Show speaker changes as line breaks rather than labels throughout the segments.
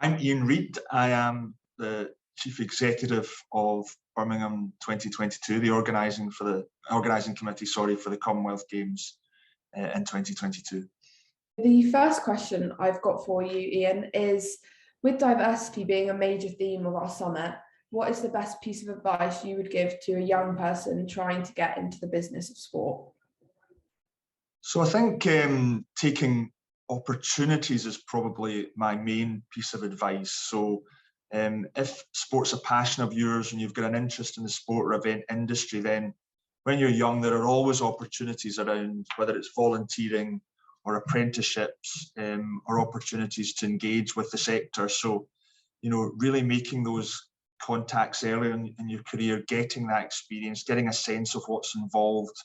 I'm Ian Reid. I am the Chief Executive of Birmingham 2022, the organising committee, for the Commonwealth Games in 2022.
The first question I've got for you, Ian, is with diversity being a major theme of our summit, what is the best piece of advice you would give to a young person trying to get into the business of sport?
So I think taking opportunities is probably my main piece of advice. So if sport's a passion of yours and you've got an interest in the sport or event industry, then when you're young, there are always opportunities around, whether it's volunteering or apprenticeships or opportunities to engage with the sector. So, really making those contacts earlier in your career, getting that experience, getting a sense of what's involved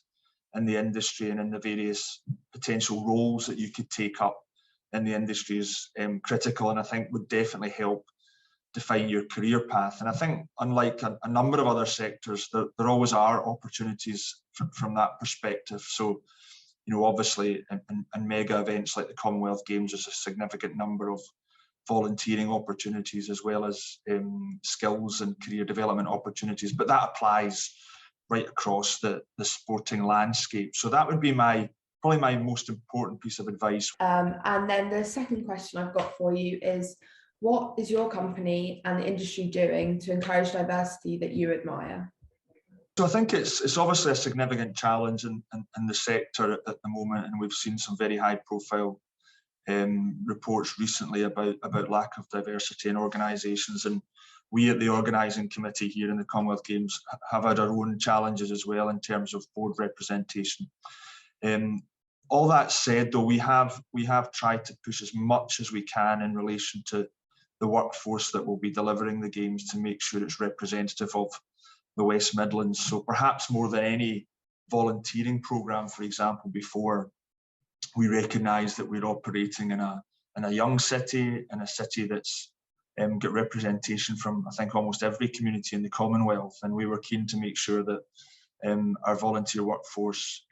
in the industry and in the various potential roles that you could take up in the industry is critical, and I think would definitely help define your career path. And I think, unlike a number of other sectors, there always are opportunities from that perspective. So, obviously in mega events like the Commonwealth Games, there's a significant number of volunteering opportunities as well as skills and career development opportunities, but that applies right across the sporting landscape. So that would be probably my most important piece of advice.
And then the second question I've got for you is, what is your company and the industry doing to encourage diversity that you admire?
So I think it's obviously a significant challenge in the sector at the moment, and we've seen some very high profile reports recently about lack of diversity in organisations, and we at the organising committee here in the Commonwealth Games have had our own challenges as well in terms of board representation. All that said, though, we have tried to push as much as we can in relation to the workforce that will be delivering the games to make sure it's representative of the West Midlands. So perhaps more than any volunteering programme, for example, before, we recognise that we're operating in a young city, in a city that's got representation from, I think, almost every community in the Commonwealth, and we were keen to make sure that our volunteer workforce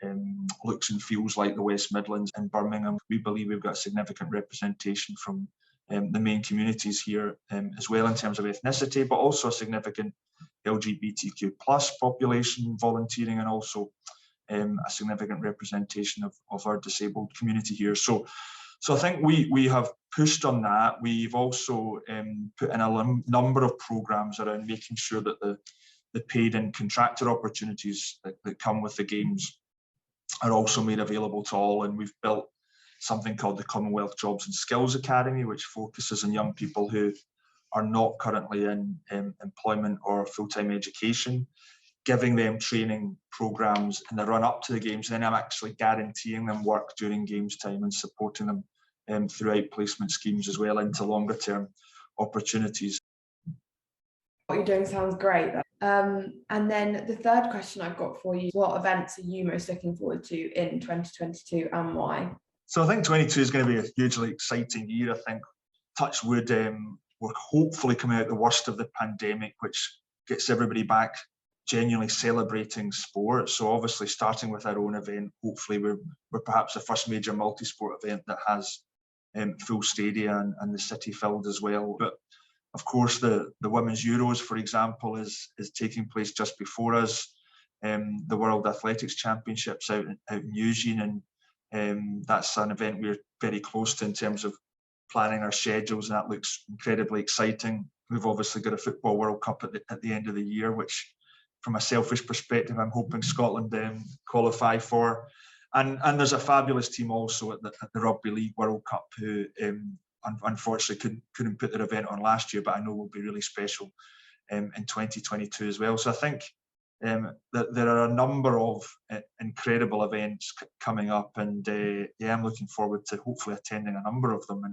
looks and feels like the West Midlands. In Birmingham, we believe we've got significant representation from the main communities here as well in terms of ethnicity, but also a significant LGBTQ+ population volunteering, and also a significant representation of our disabled community here. So I think we have pushed on that. We've also put in a number of programmes around making sure that the paid and contractor opportunities that come with the Games are also made available to all. And we've built something called the Commonwealth Jobs and Skills Academy, which focuses on young people who are not currently in employment or full-time education, giving them training programmes in the run-up to the Games. Then I'm actually guaranteeing them work during Games time and supporting them throughout placement schemes as well into longer-term opportunities.
What you're doing sounds great. And then the third question I've got for you, what events are you most looking forward to in 2022 and why?
So I think 22 is going to be a hugely exciting year. I think, touch wood, we're hopefully coming out the worst of the pandemic, which gets everybody back genuinely celebrating sport. So obviously, starting with our own event, hopefully we're perhaps the first major multi-sport event that has full stadia and the city filled as well. But of course, the Women's Euros, for example, is taking place just before us. The World Athletics Championships out in Eugene, and that's an event we're very close to in terms of planning our schedules, and that looks incredibly exciting. We've obviously got a Football World Cup at the end of the year, which, from a selfish perspective, I'm hoping Scotland qualify for. And there's a fabulous team also at the Rugby League World Cup who unfortunately couldn't put their event on last year, but I know will be really special in 2022 as well. So I think that there are a number of incredible events coming up, and I'm looking forward to hopefully attending a number of them